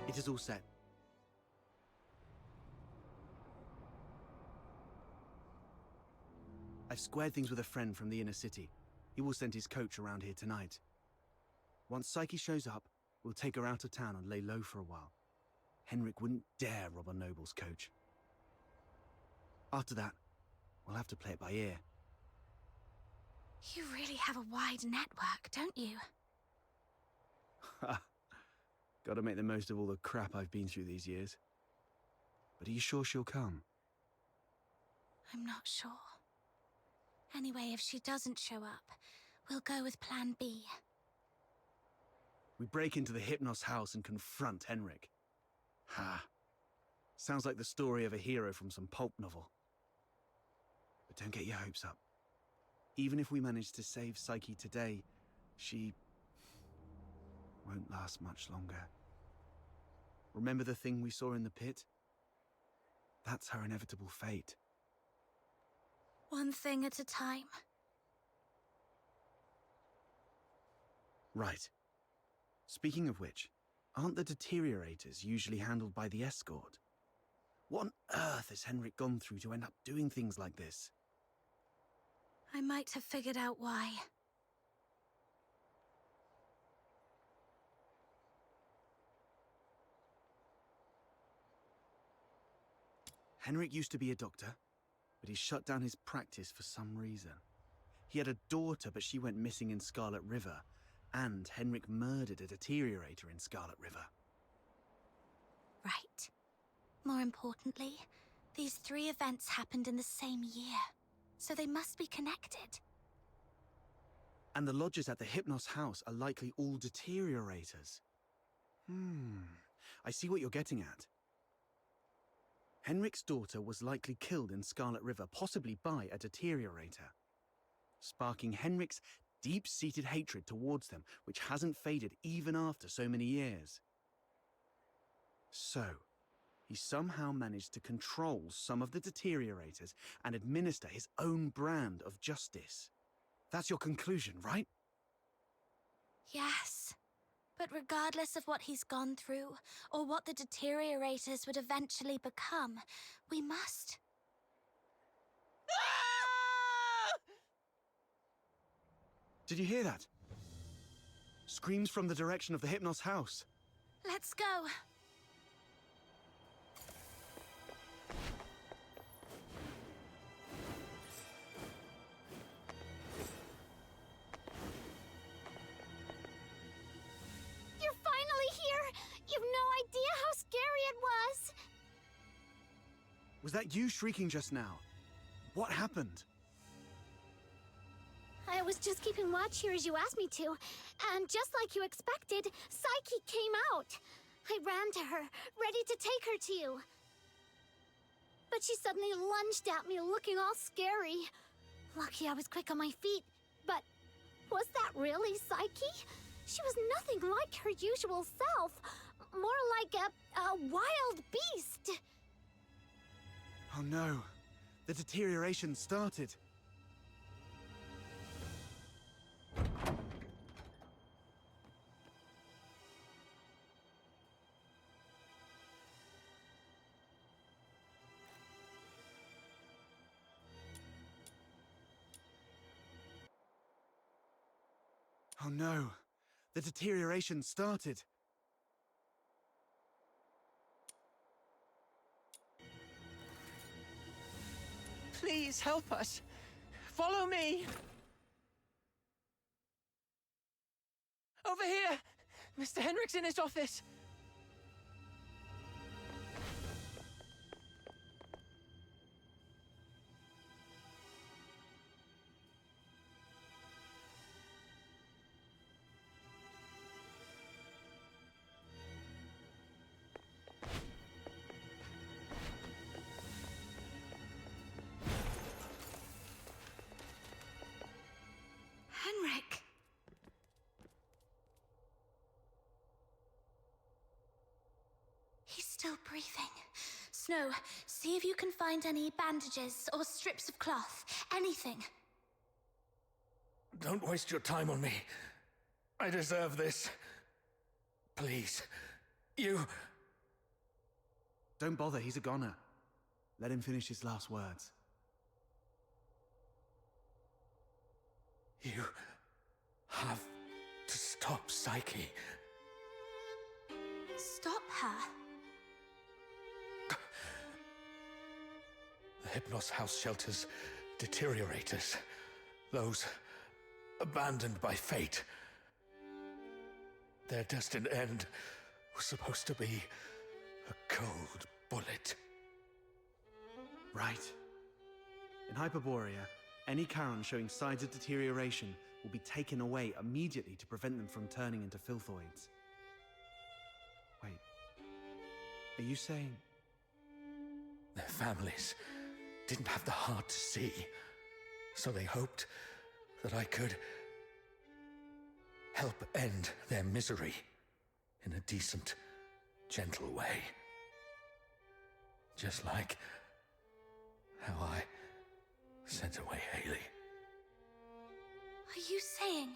It is all set. I've squared things with a friend from the inner city. He will send his coach around here tonight. Once Psyche shows up, we'll take her out of town and lay low for a while. Henrik wouldn't dare rob a noble's coach. After that, we'll have to play it by ear. You really have a wide network, don't you? Ha! Gotta make the most of all the crap I've been through these years. But are you sure she'll come? I'm not sure. Anyway, if she doesn't show up, we'll go with Plan B. We break into the Hypnos house and confront Henrik. Ha! Sounds like the story of a hero from some pulp novel. But don't get your hopes up. Even if we manage to save Psyche today, she won't last much longer. Remember the thing we saw in the pit? That's her inevitable fate. One thing at a time. Right. Speaking of which, aren't the deteriorators usually handled by the escort? What on earth has Henrik gone through to end up doing things like this? I might have figured out why. Henrik used to be a doctor, but he shut down his practice for some reason. He had a daughter, but she went missing in Scarlet River, and Henrik murdered a deteriorator in Scarlet River. Right. More importantly, these 3 events happened in the same year, so they must be connected. And the lodgers at the Hypnos house are likely all deteriorators. I see what you're getting at. Henrik's daughter was likely killed in Scarlet River, possibly by a deteriorator, sparking Henrik's deep-seated hatred towards them, which hasn't faded even after so many years. So, he somehow managed to control some of the deteriorators and administer his own brand of justice. That's your conclusion, right? Yes. But regardless of what he's gone through, or what the deteriorators would eventually become, we must... Did you hear that? Screams from the direction of the Hypnos house. Let's go. You're finally here! You've no idea how scary it was! Was that you shrieking just now? What happened? I was just keeping watch here as you asked me to, and just like you expected, Psyche came out. I ran to her, ready to take her to you. But she suddenly lunged at me, looking all scary. Lucky I was quick on my feet, but was that really Psyche? She was nothing like her usual self, more like a wild beast. Oh no, the deterioration started. Oh no, the deterioration started. Please help us. Follow me. Over here! Mr. Henrik's in his office. still breathing. Snow, see if you can find any bandages or strips of cloth. Anything. Don't waste your time on me. I deserve this. Please. You... Don't bother, he's a goner. Let him finish his last words. You have to stop Psyche. Stop her. The Hypnos house shelters deteriorators. Those abandoned by fate. Their destined end was supposed to be a cold bullet. Right. In Hyperborea, any Charon showing signs of deterioration will be taken away immediately to prevent them from turning into filthoids. Wait. Are you saying... Their families didn't have the heart to see, so they hoped that I could help end their misery in a decent, gentle way. Just like how I sent away Haley. Are you saying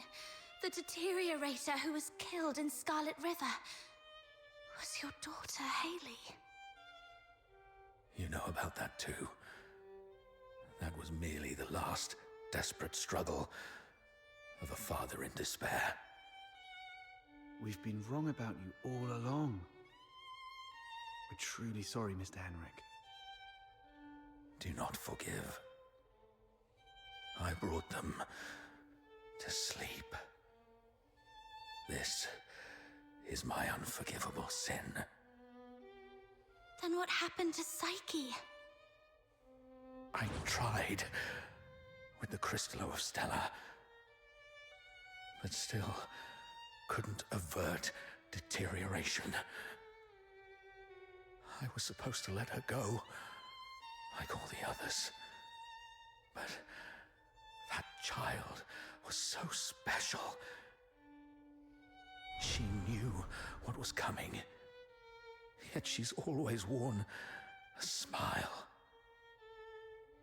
the deteriorator who was killed in Scarlet River was your daughter, Haley? You know about that too. That was merely the last desperate struggle of a father in despair. We've been wrong about you all along. We're truly sorry, Mr. Henrik. Do not forgive. I brought them to sleep. This is my unforgivable sin. Then what happened to Psyche? I tried with the Crystallo of Stella, but still couldn't avert deterioration. I was supposed to let her go, like all the others. But that child was so special. She knew what was coming, yet she's always worn a smile.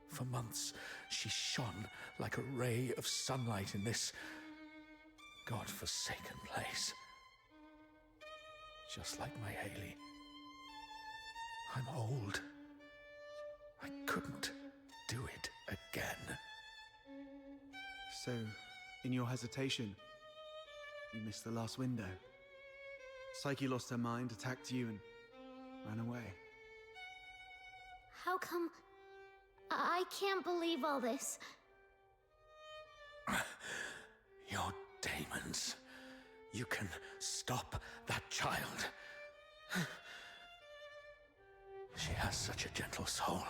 For months, she shone like a ray of sunlight in this God-forsaken place. Just like my Haley. I'm old. I couldn't do it again. So, in your hesitation, you missed the last window. Psyche lost her mind, attacked you, and ran away. How come... I can't believe all this. Your demons. You can stop that child. She has such a gentle soul.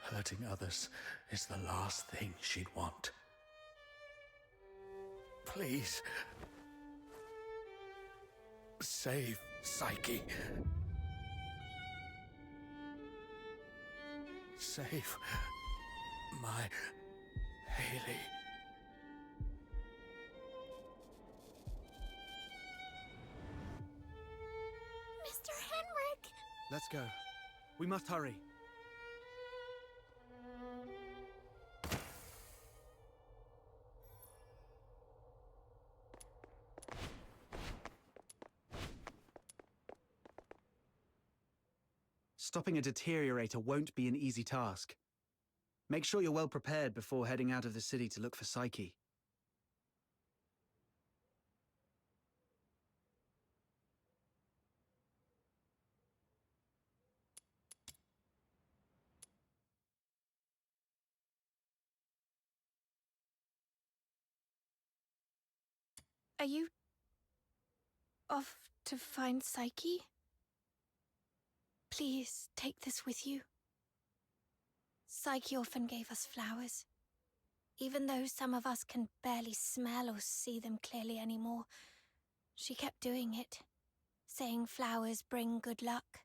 Hurting others is the last thing she'd want. Please. Save Psyche. Save my Haley. Mr. Henrik! Let's go. We must hurry. Stopping a deteriorator won't be an easy task. Make sure you're well prepared before heading out of the city to look for Psyche. Are you off to find Psyche? Please take this with you. Psyche often gave us flowers. Even though some of us can barely smell or see them clearly anymore, she kept doing it, saying flowers bring good luck.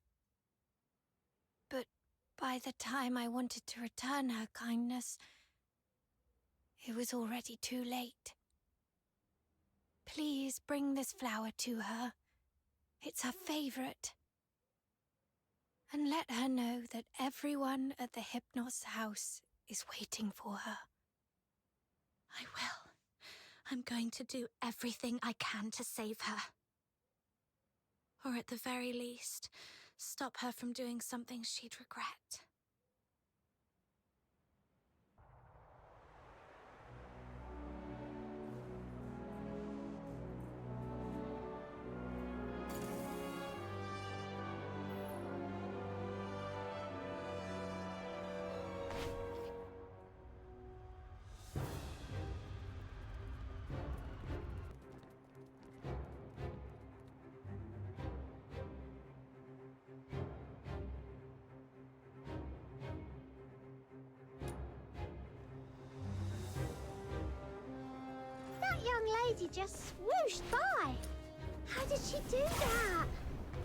But by the time I wanted to return her kindness, it was already too late. Please bring this flower to her. It's her favorite. And let her know that everyone at the Hypnos house is waiting for her. I will. I'm going to do everything I can to save her. Or at the very least, stop her from doing something she'd regret. That young lady just swooshed by. How did she do that?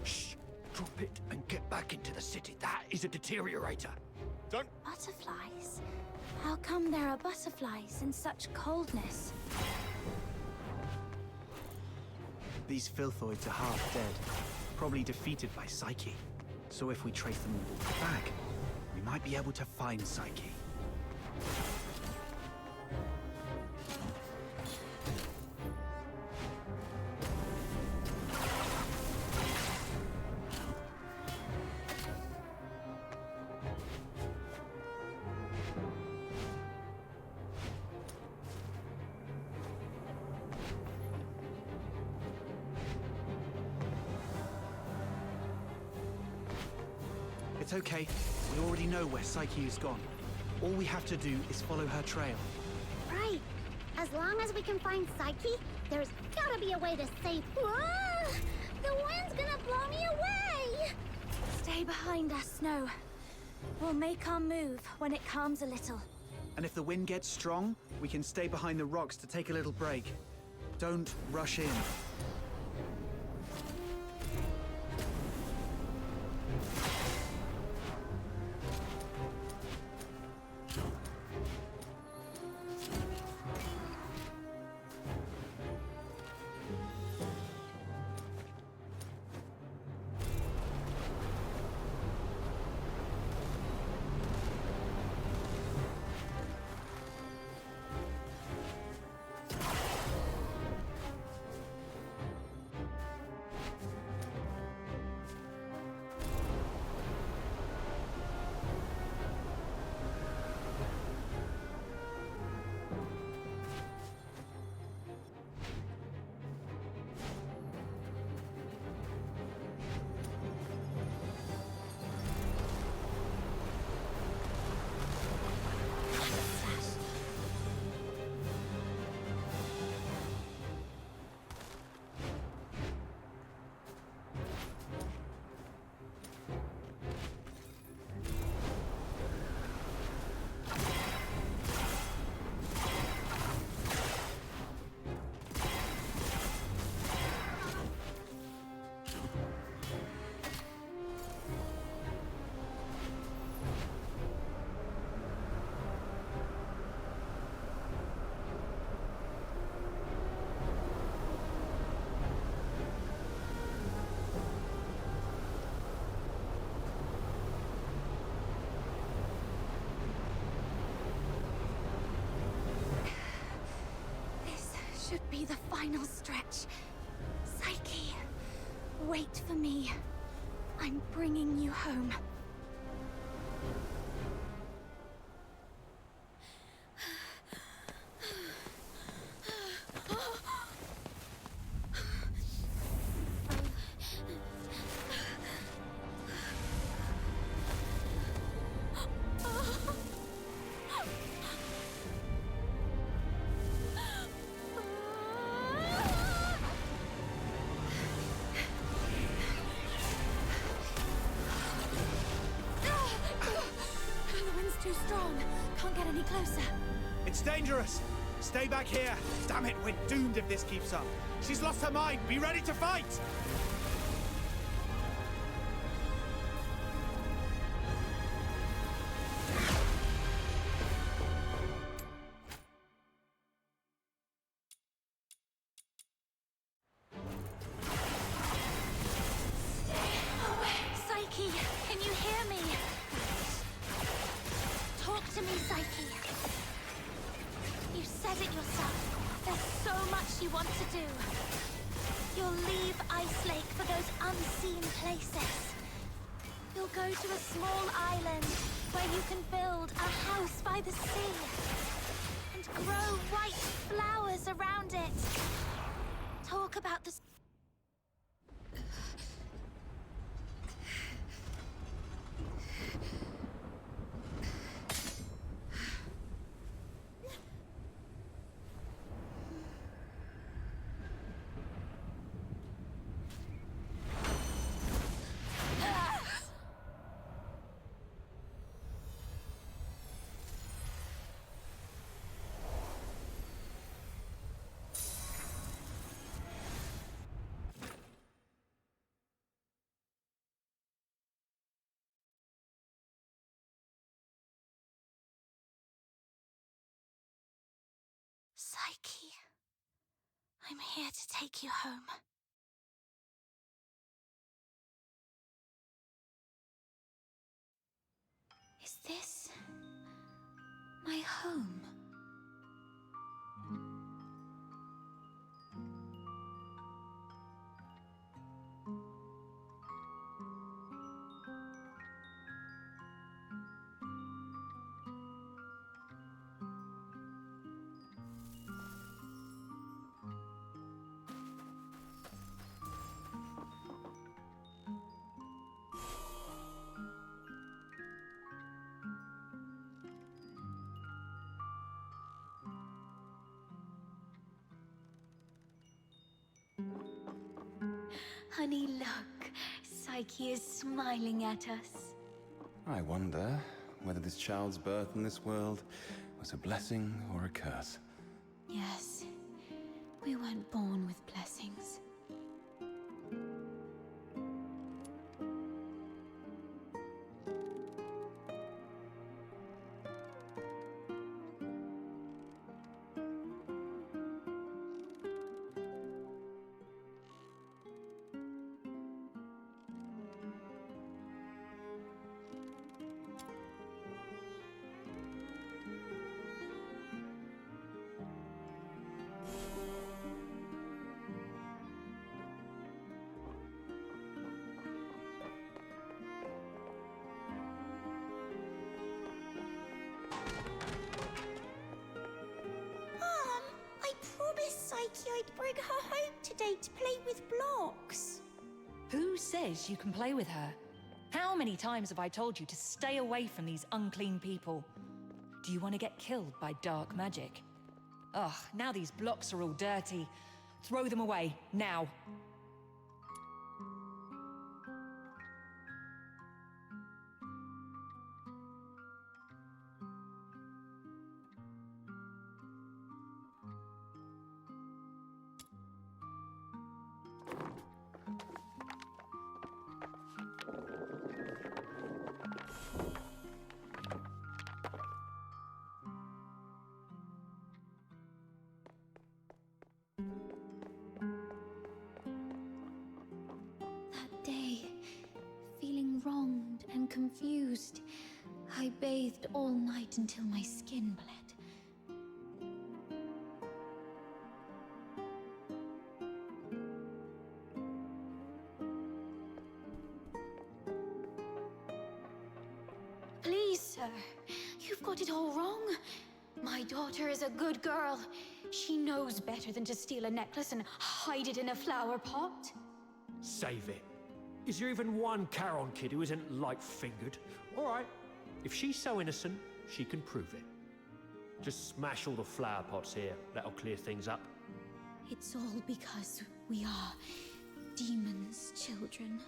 Shh! Drop it and get back into the city. That is a deteriorator. Don't... Butterflies? How come there are butterflies in such coldness? These filthoids are half dead. Probably defeated by Psyche. So if we trace them all back, we might be able to find Psyche. It's okay. We already know where Psyche has gone. All we have to do is follow her trail. Right. As long as we can find Psyche, there's gotta be a way to save... Whoa! The wind's gonna blow me away! Stay behind us, Snow. We'll make our move when it calms a little. And if the wind gets strong, we can stay behind the rocks to take a little break. Don't rush in. Should be the final stretch. Psyche, wait for me. I'm bringing you home. Too strong. Can't get any closer. It's dangerous! Stay back here! Damn it, we're doomed if this keeps up. She's lost her mind! Be ready to fight! Psyche, can you much you want to do. You'll leave Ice Lake for those unseen places. You'll go to a small island where you can build a house by the sea and grow white flowers around it. Talk about the... Psyche, I'm here to take you home. Is this my home? Honey, look. Psyche is smiling at us. I wonder whether this child's birth in this world was a blessing or a curse. Yes, we weren't born with blessings. I promised Psyche I'd bring her home today to play with blocks. Who says you can play with her? How many times have I told you to stay away from these unclean people? Do you want to get killed by dark magic? Ugh, now these blocks are all dirty. Throw them away, now. That day, feeling wronged and confused, I bathed all night until my skin bled. Please, sir, you've got it all wrong. My daughter is a good girl. She knows better than to steal a necklace and hide it in a flower pot. Save it. Is there even one Charon kid who isn't light-fingered? All right, if she's so innocent, she can prove it. Just smash all the flower pots here. That'll clear things up. It's all because we are demons' children.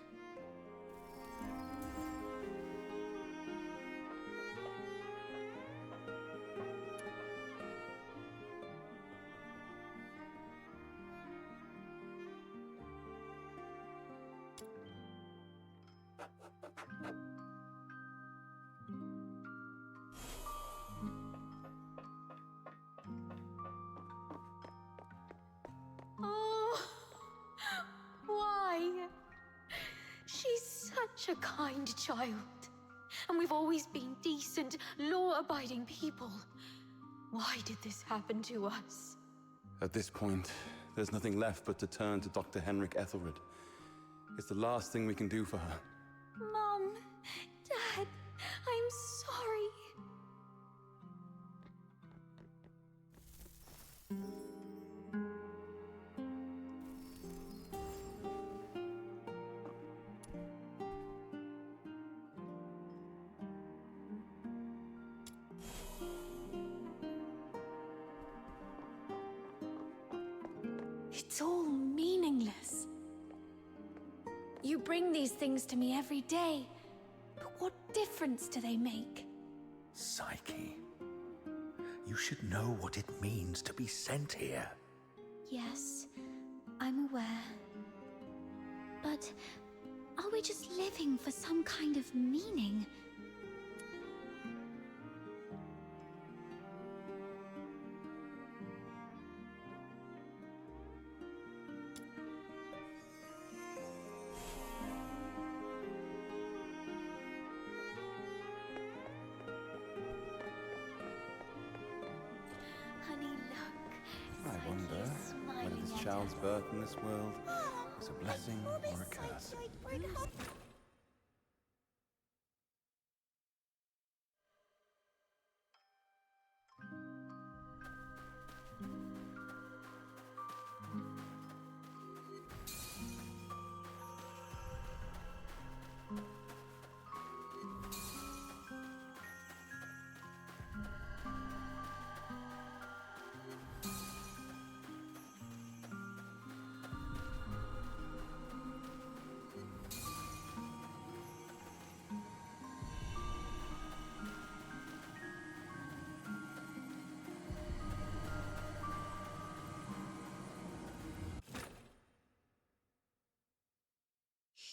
Oh, why? She's such a kind child. And we've always been decent, law-abiding people. Why did this happen to us? At this point, there's nothing left but to turn to Dr. Henrik Ethelred. It's the last thing we can do for her. Mom, Dad, I'm sorry. It's all meaningless. You bring these things to me every day, but what difference do they make? Psyche, you should know what it means to be sent here. Yes, I'm aware. But are we just living for some kind of meaning? Honey, look. I wonder Psyche's whether smiling this at child's us. birth in this world was a blessing or a curse.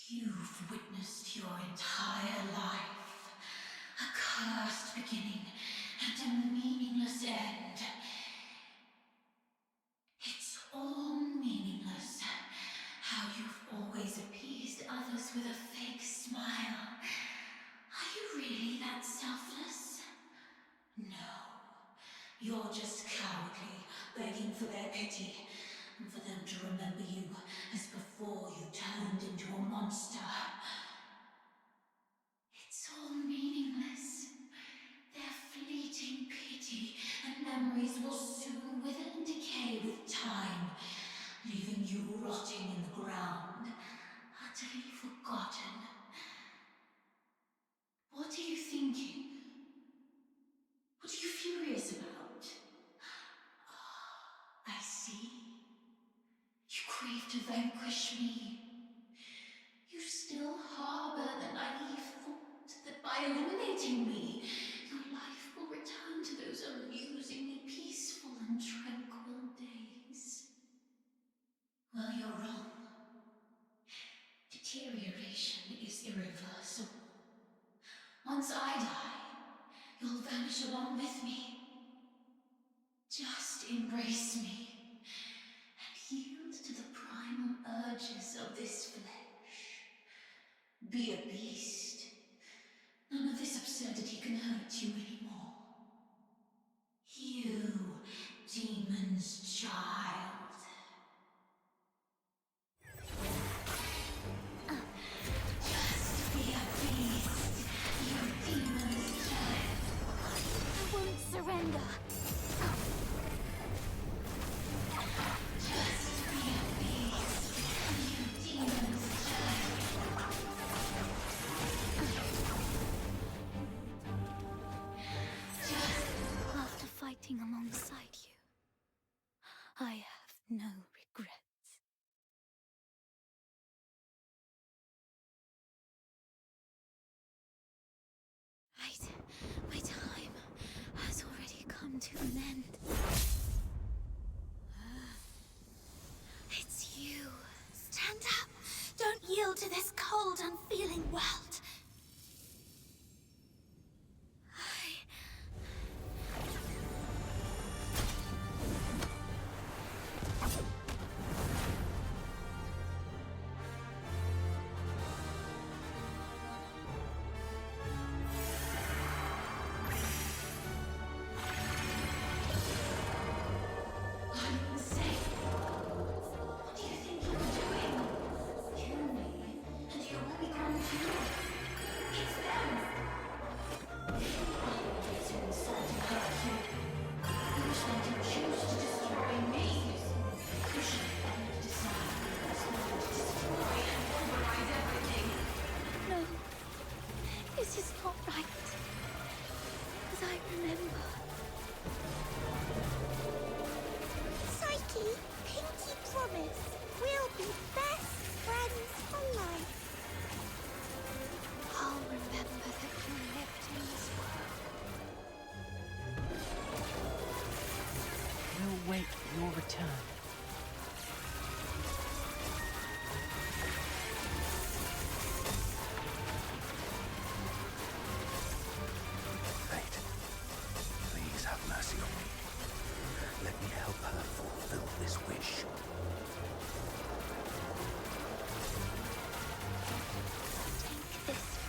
You've witnessed your entire life, a cursed beginning and a meaningless end. It's all meaningless. How you've always appeased others with a fake smile. Are you really that selfless? No. You're just cowardly, begging for their pity, and for them to remember you as before you turned into a monster. It's all meaningless. Their fleeting pity and memories will soon wither and decay with time, leaving you rotting in the ground, utterly forgotten. What are you thinking? What are you furious about? I see. You crave to vanquish me. You still harbor the naive thought that by eliminating me, your life will return to those amusingly peaceful and tranquil days. Well, you're wrong. Deterioration is irreversible. Once I die, you'll vanish along with me. Just embrace me and yield to the primal urges of this flesh. Be a beast. None of this absurdity can hurt you anymore. You, demon's child. Just be a beast, you demon's child. I won't surrender. Just be a beast, you demon's child. After fighting alongside you, I have no regrets. My time has already come to an end. It's you. Stand up. Don't yield to this cold, unfeeling world. I'm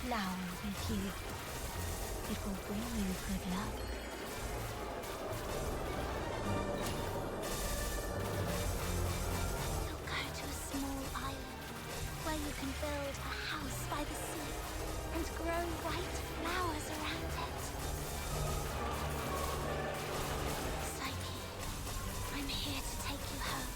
flower with you. It will bring you good luck. You'll go to a small island where you can build a house by the sea and grow white flowers around it. Psyche, I'm here to take you home.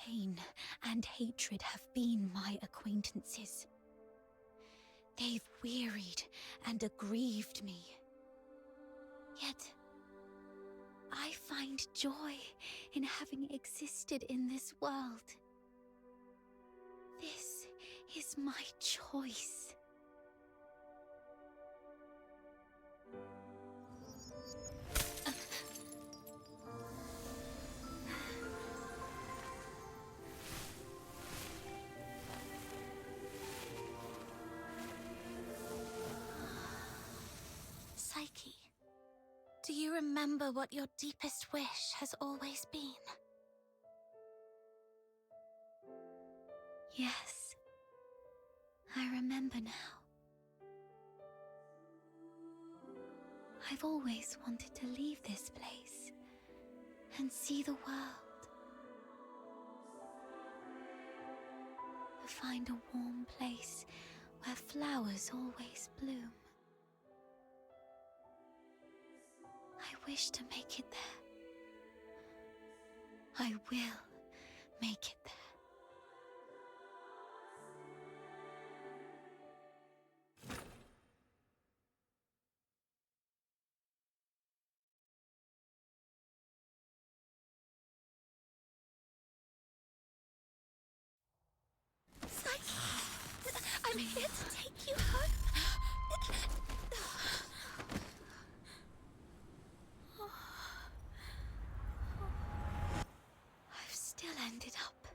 Pain and hatred have been my acquaintances. They've wearied and aggrieved me. Yet, I find joy in having existed in this world. This is my choice. Psyche, do you remember what your deepest wish has always been? Yes, I remember now. I've always wanted to leave this place and see the world. To find a warm place where flowers always bloom. I wish to make it there. I will make it there. Psyche, I'm here to take you home. I've still ended up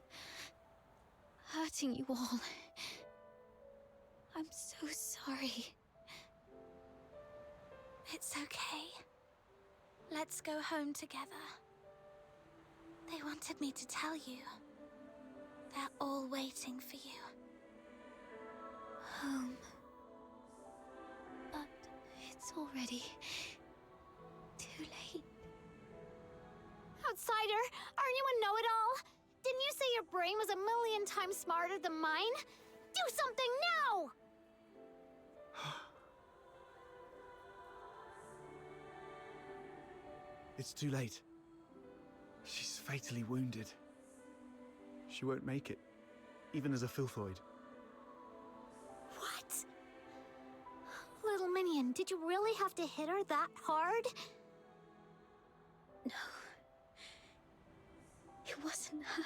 hurting you all. I'm so sorry. It's okay. Let's go home together. They wanted me to tell you. They're all waiting for you. Home. But it's already too late. Outsider, aren't you a know-it-all? Didn't you say your brain was a million times smarter than mine? Do something now! It's too late. She's fatally wounded. She won't make it, even as a filthoid. What? Little minion, did you really have to hit her that hard? No. It wasn't her.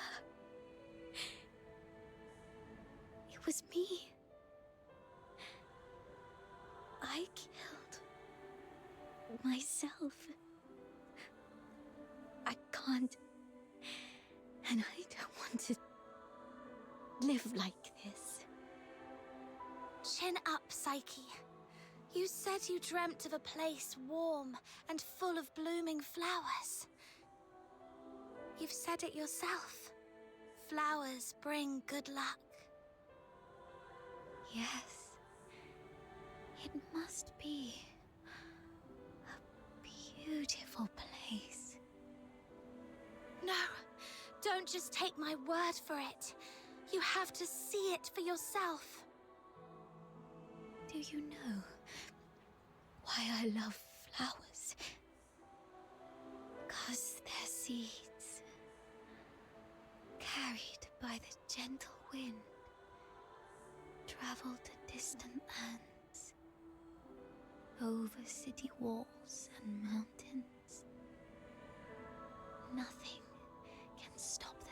It was me. I killed myself. I can't. And I don't want to live like this. Chin up, Psyche. You said you dreamt of a place warm and full of blooming flowers. You've said it yourself. Flowers bring good luck. Yes. It must be a beautiful place. No, don't just take my word for it. You have to see it for yourself. Do you know why I love flowers? as their seeds, carried by the gentle wind, travel to distant lands, over city walls and mountains. Nothing can stop them.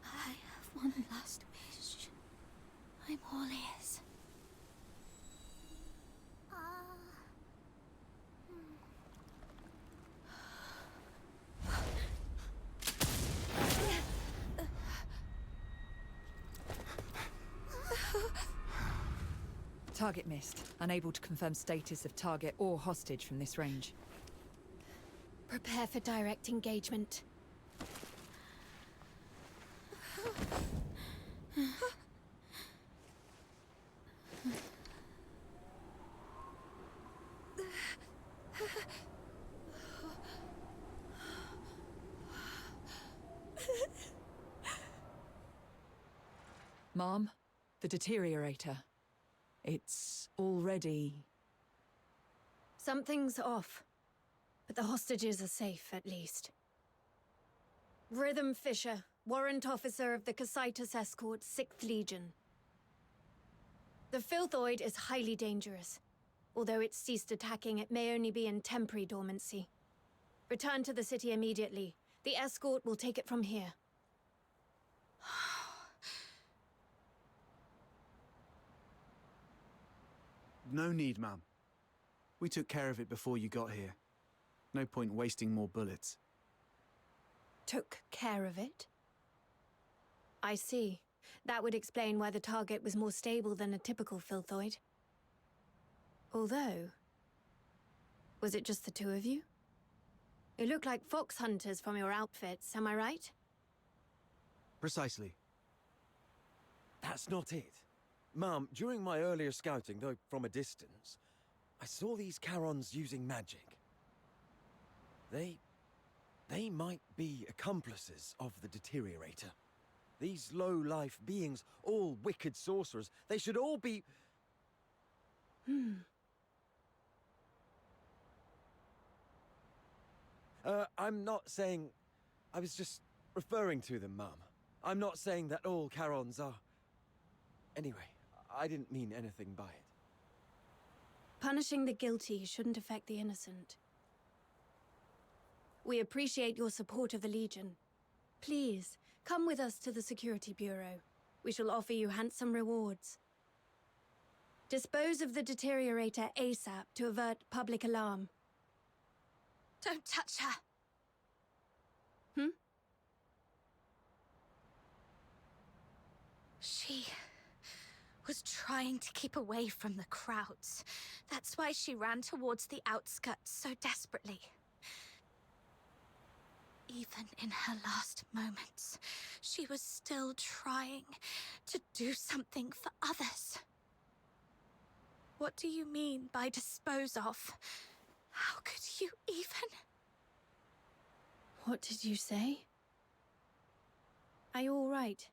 I have one last wish. I'm all ears. Target missed. Unable to confirm status of target or hostage from this range. Prepare for direct engagement. Mom, the deteriorator. It's already... Something's off, but the hostages are safe, at least. Rhythm Fisher, warrant officer of the Cassitus Escort, 6th Legion. The Filthoid is highly dangerous. Although it's ceased attacking, it may only be in temporary dormancy. Return to the city immediately. The escort will take it from here. No need, ma'am. We took care of it before you got here. No point wasting more bullets. Took care of it? I see. That would explain why the target was more stable than a typical Filthoid. Although... was it just the two of you? You look like fox hunters from your outfits, am I right? Precisely. That's not it. Ma'am, during my earlier scouting, though from a distance, I saw these Charons using magic. They might be accomplices of the Deteriorator. These low-life beings, all wicked sorcerers, they should all be... I'm not saying... I was just referring to them, Ma'am. I'm not saying that all Charons are... Anyway, I didn't mean anything by it. Punishing the guilty shouldn't affect the innocent. We appreciate your support of the Legion. Please, come with us to the Security Bureau. We shall offer you handsome rewards. Dispose of the Deteriorator ASAP to avert public alarm. Don't touch her. She was trying to keep away from the crowds. That's why she ran towards the outskirts so desperately. Even in her last moments, she was still trying to do something for others. What do you mean by dispose of? How could you even? What did you say? Are you all right?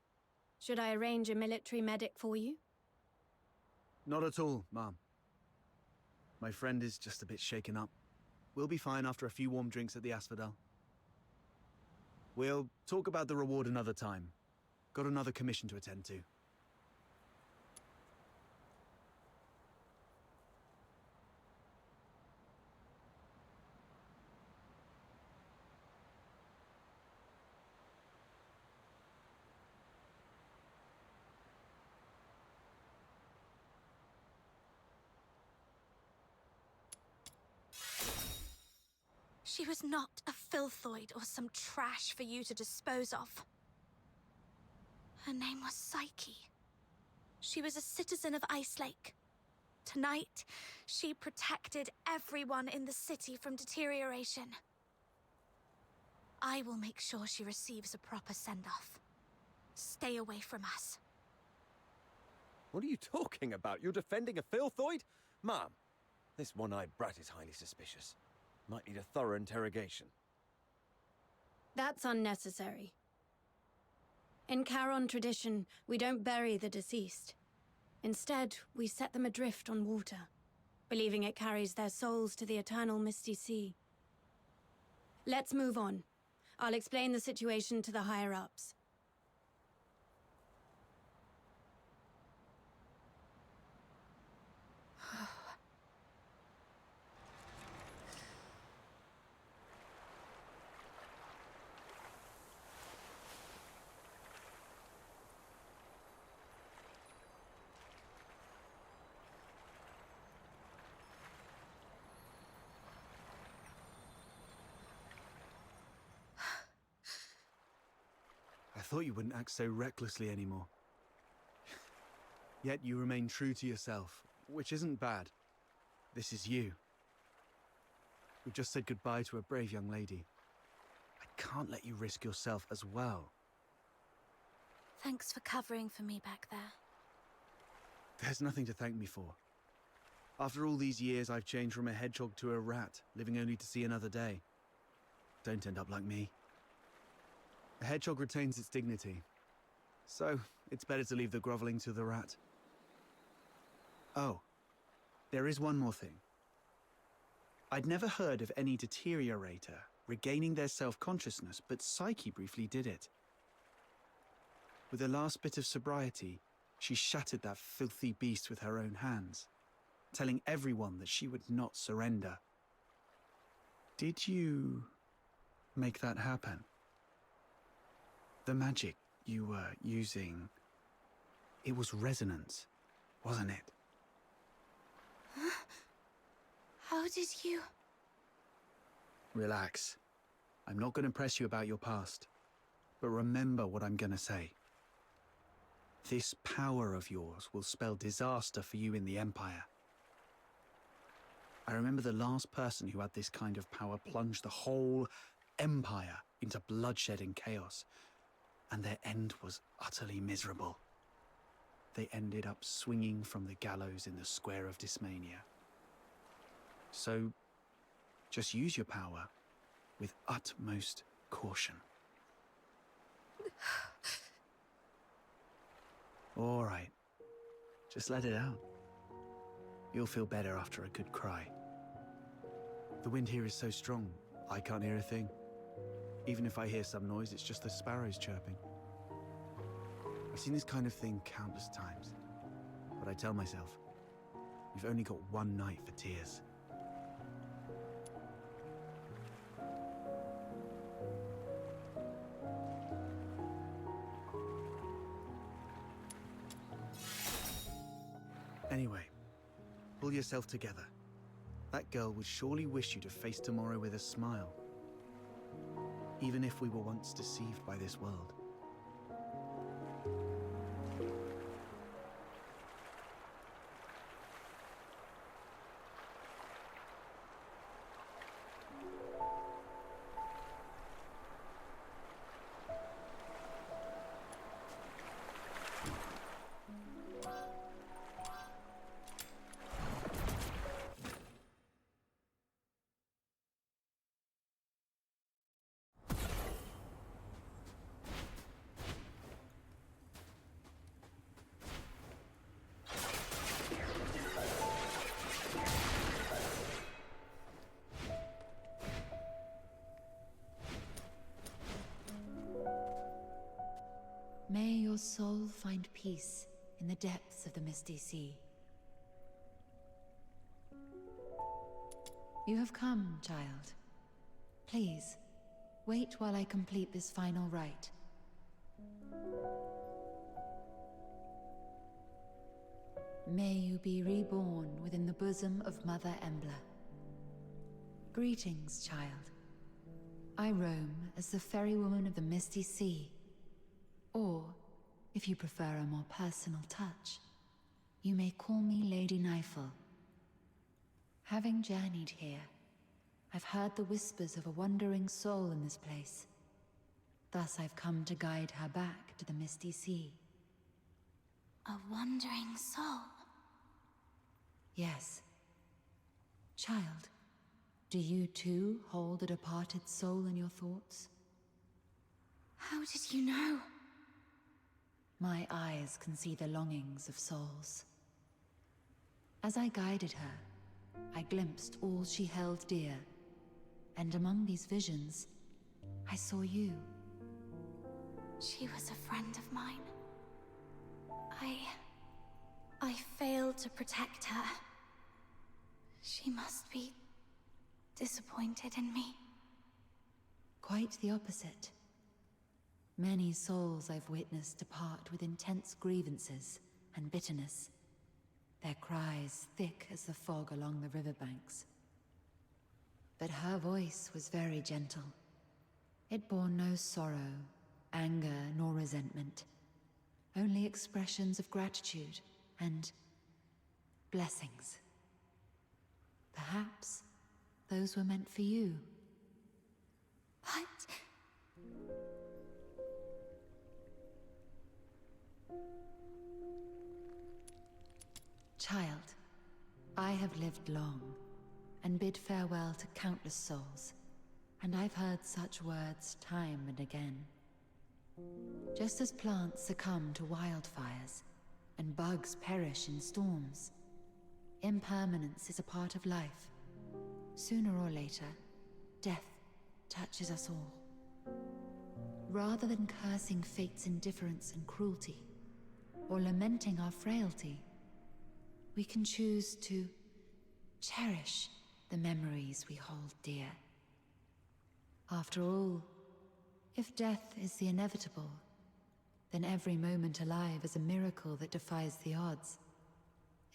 Should I arrange a military medic for you? Not at all, ma'am. My friend is just a bit shaken up. We'll be fine after a few warm drinks at the Asphodel. We'll talk about the reward another time. Got another commission to attend to. She was not a Filthoid or some trash for you to dispose of. Her name was Psyche. She was a citizen of Ice Lake. Tonight, she protected everyone in the city from deterioration. I will make sure she receives a proper send-off. Stay away from us. What are you talking about? You're defending a Filthoid? Ma'am, this one-eyed brat is highly suspicious. Might need a thorough interrogation. That's unnecessary. In Charon tradition, we don't bury the deceased. Instead, we set them adrift on water. believing it carries their souls to the eternal misty sea. Let's move on. I'll explain the situation to the higher-ups. I thought you wouldn't act so recklessly anymore. Yet you remain true to yourself, which isn't bad. This is you. We've just said goodbye to a brave young lady. I can't let you risk yourself as well. Thanks for covering for me back there. There's nothing to thank me for. After all these years, I've changed from a hedgehog to a rat, living only to see another day. Don't end up like me. A hedgehog retains its dignity. So, it's better to leave the groveling to the rat. Oh, there is one more thing. I'd never heard of any deteriorator regaining their self-consciousness, but Psyche briefly did it. With the last bit of sobriety, she shattered that filthy beast with her own hands, telling everyone that she would not surrender. Did you make that happen? The magic you were using, it was resonance, wasn't it? How did you... Relax. I'm not going to press you about your past. But remember what I'm going to say. This power of yours will spell disaster for you in the Empire. I remember the last person who had this kind of power plunged the whole Empire into bloodshed and chaos, and their end was utterly miserable. They ended up swinging from the gallows in the square of Dysmania. So, just use your power with utmost caution. All right. Just let it out. You'll feel better after a good cry. The wind here is so strong, I can't hear a thing. Even if I hear some noise, it's just the sparrows chirping. I've seen this kind of thing countless times. But I tell myself, we've only got one night for tears. Anyway, pull yourself together. That girl would surely wish you to face tomorrow with a smile. Even if we were once deceived by this world. May your soul find peace in the depths of the misty sea. You have come, child. Please, wait while I complete this final rite. May you be reborn within the bosom of Mother Embla. Greetings, child. I roam as the ferrywoman of the Misty Sea. Or, if you prefer a more personal touch, you may call me Lady Nightfall. Having journeyed here, I've heard the whispers of a wandering soul in this place. Thus I've come to guide her back to the Misty Sea. A wandering soul? Yes. Child, do you too hold a departed soul in your thoughts? How did you know? My eyes can see the longings of souls. As I guided her, I glimpsed all she held dear. And among these visions, I saw you. She was a friend of mine. I failed to protect her. She must be disappointed in me. Quite the opposite. Many souls I've witnessed depart with intense grievances and bitterness, their cries thick as the fog along the riverbanks. But her voice was very gentle. It bore no sorrow, anger, nor resentment. Only expressions of gratitude and blessings. Perhaps those were meant for you. What? Child, I have lived long and bid farewell to countless souls, and I've heard such words time and again. Just as plants succumb to wildfires and bugs perish in storms, impermanence is a part of life. Sooner or later, death touches us all. Rather than cursing fate's indifference and cruelty, or lamenting our frailty, we can choose to cherish the memories we hold dear. After all, if death is the inevitable, then every moment alive is a miracle that defies the odds,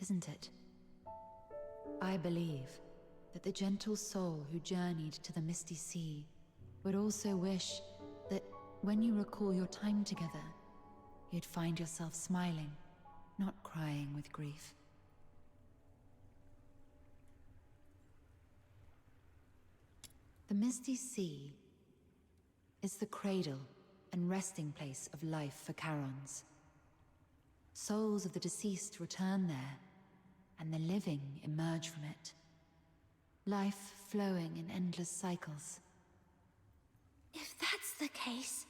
isn't it? I believe that the gentle soul who journeyed to the Misty Sea would also wish that when you recall your time together, you'd find yourself smiling, not crying with grief. The Misty Sea is the cradle and resting place of life for Charons. Souls of the deceased return there, and the living emerge from it. Life flowing in endless cycles. If that's the case...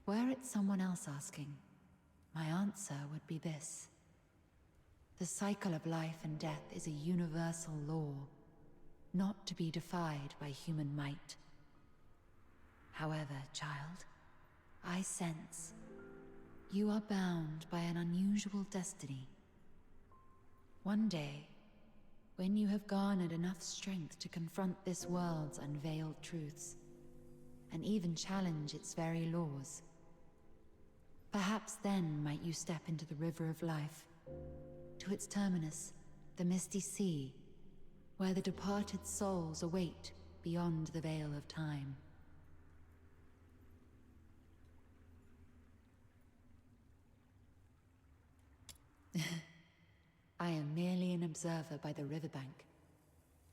Were it someone else asking, my answer would be this. The cycle of life and death is a universal law, not to be defied by human might. However, child, I sense you are bound by an unusual destiny. One day, when you have garnered enough strength to confront this world's unveiled truths, and even challenge its very laws, perhaps then might you step into the river of life, to its terminus, the Misty Sea, where the departed souls await beyond the veil of time. I am merely an observer by the riverbank.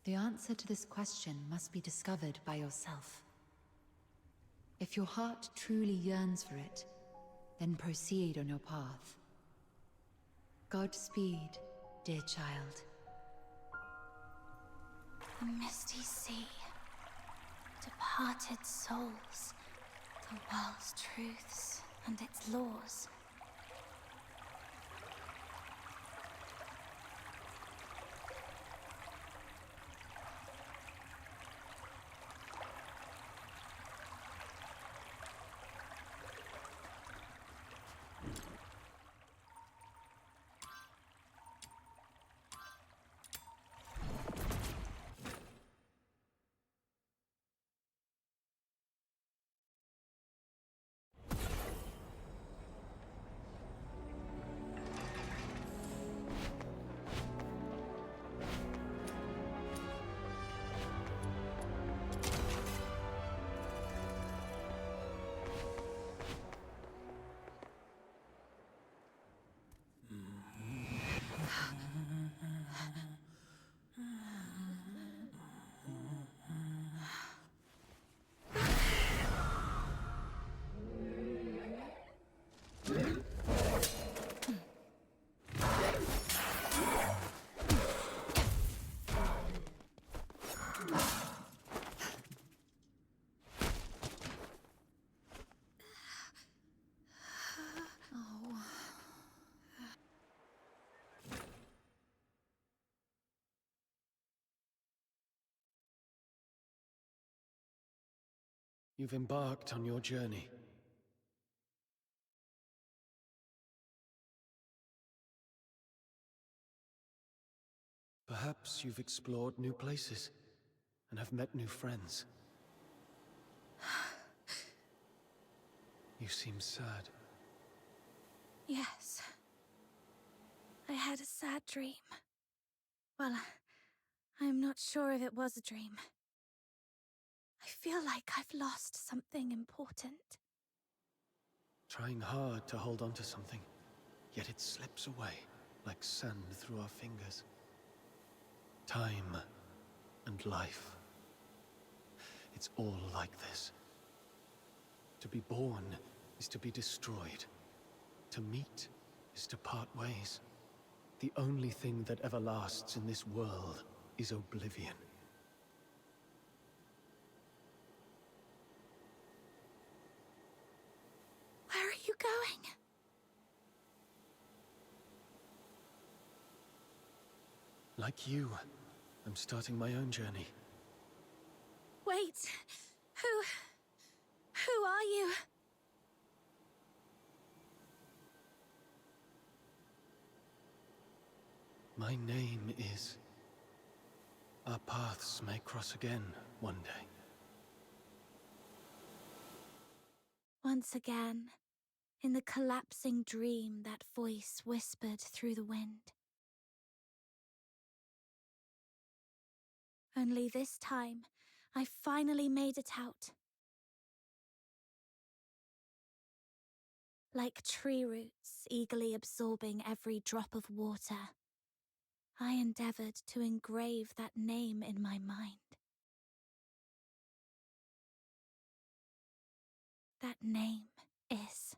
The answer to this question must be discovered by yourself. If your heart truly yearns for it, then proceed on your path. Godspeed, dear child. The Misty Sea. Departed souls. The world's truths and its laws. You've embarked on your journey. Perhaps you've explored new places and have met new friends. You seem sad. Yes. I had a sad dream. Well, I'm not sure if it was a dream. I feel like I've lost something important. Trying hard to hold on to something, yet it slips away like sand through our fingers. Time and life. It's all like this. To be born is to be destroyed. To meet is to part ways. The only thing that ever lasts in this world is oblivion. Where are you going? Like you, I'm starting my own journey. Wait. Who are you? My name is... Our paths may cross again one day. Once again, in the collapsing dream, that voice whispered through the wind. Only this time, I finally made it out. Like tree roots eagerly absorbing every drop of water, I endeavored to engrave that name in my mind. That name is...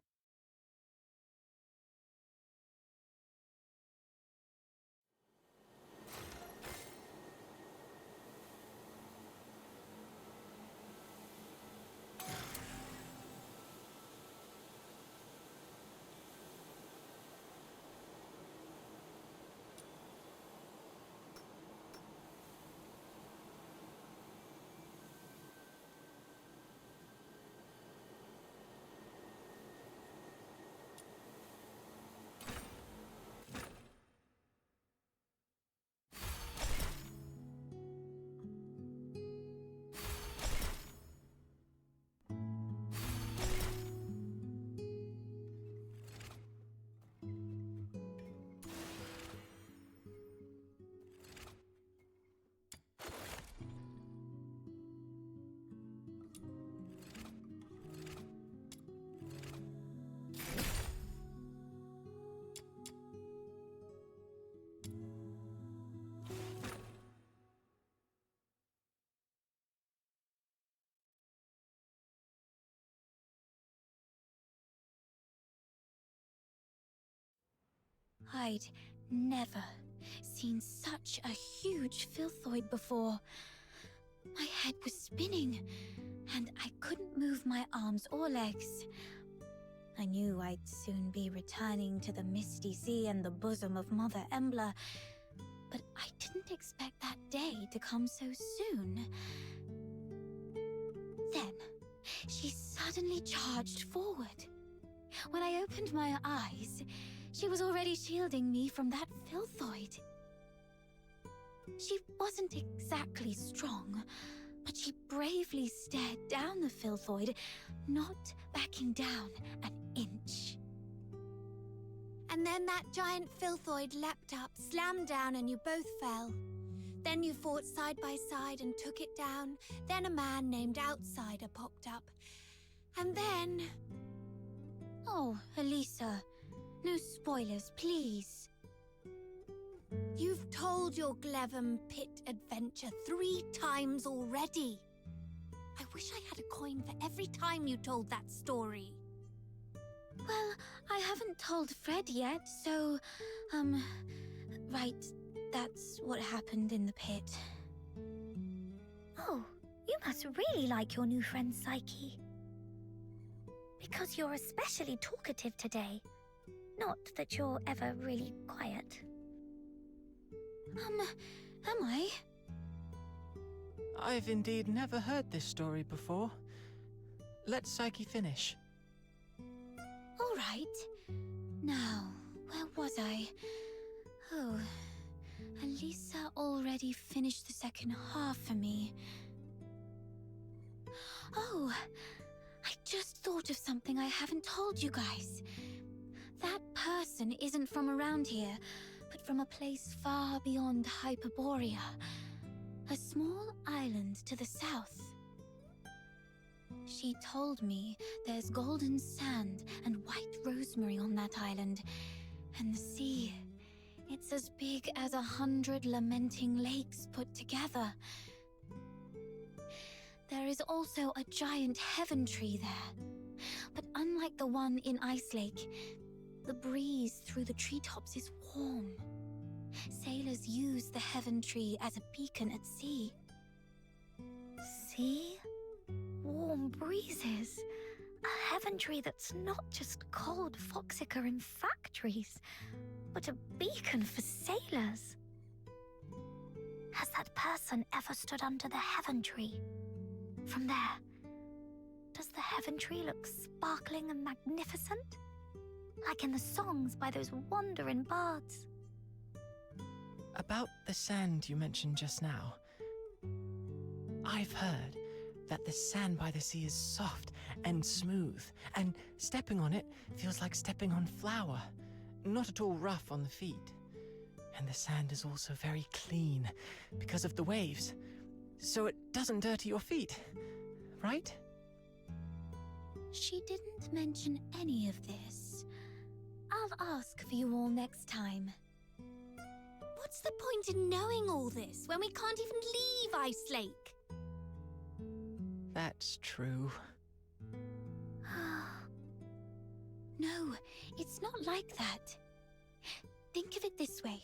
I'd never seen such a huge filthoid before. My head was spinning, and I couldn't move my arms or legs. I knew I'd soon be returning to the Misty Sea and the bosom of Mother Embla, but I didn't expect that day to come so soon. Then, she suddenly charged forward. When I opened my eyes, she was already shielding me from that filthoid. She wasn't exactly strong, but she bravely stared down the filthoid, not backing down an inch. And then that giant filthoid leapt up, slammed down, and you both fell. Then you fought side by side and took it down. Then a man named Outsider popped up. And then... Oh, Elisa, no spoilers, please. You've told your Glevum Pit adventure 3 times already. I wish I had a coin for every time you told that story. Well, I haven't told Fred yet, so, right, that's what happened in the pit. Oh, you must really like your new friend Psyche. Because you're especially talkative today. Not that you're ever really quiet. Am I? I've indeed never heard this story before. let Psyche finish. All right. Now, where was I? Oh, Elisa already finished the second half for me. Oh, I just thought of something I haven't told you guys. That person isn't from around here, but from a place far beyond Hyperborea. A small island to the south. She told me there's golden sand and white rosemary on that island. And the sea, it's as big as 100 lamenting lakes put together. There is also a giant heaven tree there. But unlike the one in Ice Lake, the breeze through the treetops is warm. Sailors use the heaven tree as a beacon at sea. See? Warm breezes. A heaven tree that's not just cold foxica in factories, but a beacon for sailors. Has that person ever stood under the heaven tree? From there, does the heaven tree look sparkling and magnificent? Like in the songs by those wandering bards? About the sand you mentioned just now. I've heard that the sand by the sea is soft and smooth, and stepping on it feels like stepping on flour, not at all rough on the feet. And the sand is also very clean because of the waves, so it doesn't dirty your feet, right? She didn't mention any of this. I'll ask for you all next time. What's the point in knowing all this when we can't even leave Ice Lake? That's true. No, it's not like that. Think of it this way.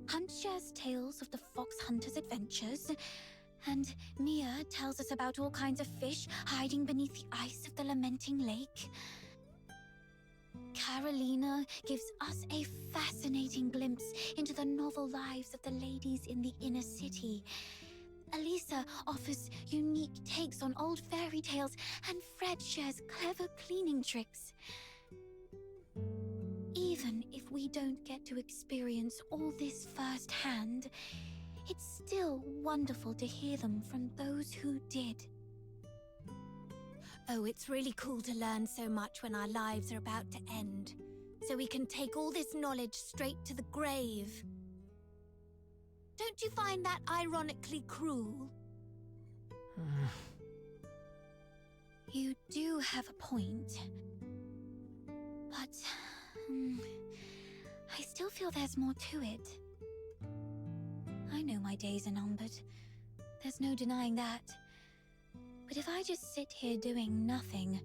Hunt shares tales of the fox hunter's adventures, and Mia tells us about all kinds of fish hiding beneath the ice of the lamenting lake. Carolina gives us a fascinating glimpse into the novel lives of the ladies in the inner city. Elisa offers unique takes on old fairy tales, and Fred shares clever cleaning tricks. Even if we don't get to experience all this firsthand, it's still wonderful to hear them from those who did. Oh, it's really cool to learn so much when our lives are about to end, so we can take all this knowledge straight to the grave. Don't you find that ironically cruel? You do have a point. But I still feel there's more to it. I know my days are numbered. There's no denying that. But if I just sit here doing nothing,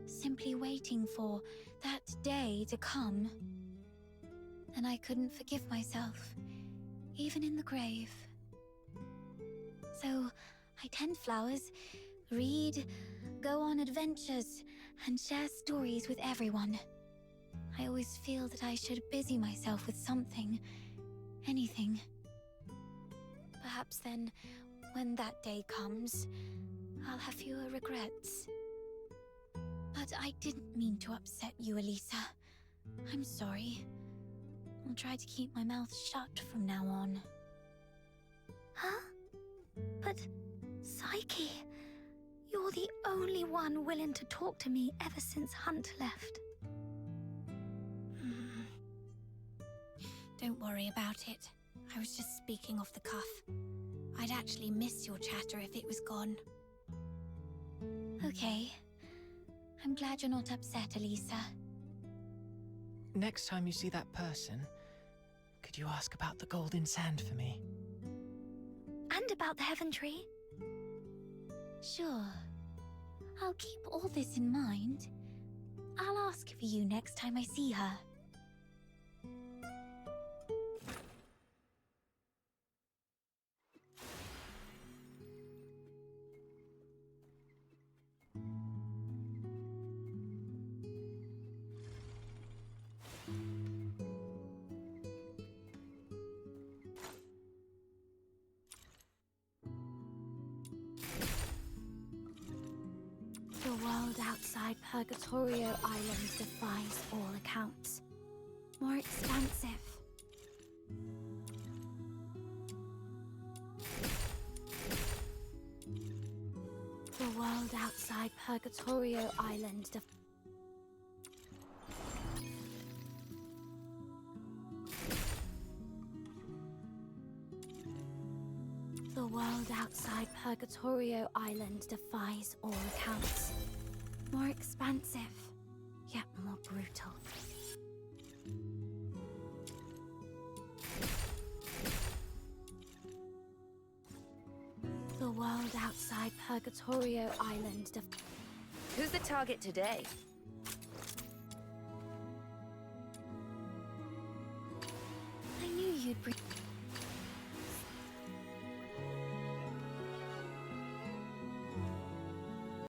simply waiting for that day to come, then I couldn't forgive myself, even in the grave. So I tend flowers, read, go on adventures, and share stories with everyone. I always feel that I should busy myself with something, anything. Perhaps then, when that day comes, I'll have fewer regrets. But I didn't mean to upset you, Elisa. I'm sorry. I'll try to keep my mouth shut from now on. Huh? But, Psyche, you're the only one willing to talk to me ever since Hunt left. Don't worry about it. I was just speaking off the cuff. I'd actually miss your chatter if it was gone. Okay. I'm glad you're not upset, Elisa. Next time you see that person, could you ask about the golden sand for me? And about the heaven tree? Sure. I'll keep all this in mind. I'll ask for you next time I see her. world outside Purgatorio Island defies all accounts. More expansive. The world outside Purgatorio Island The world outside Purgatorio Island defies all accounts. More expansive, yet more brutal. The world outside Purgatorio Island Who's the target today? I knew you'd bring...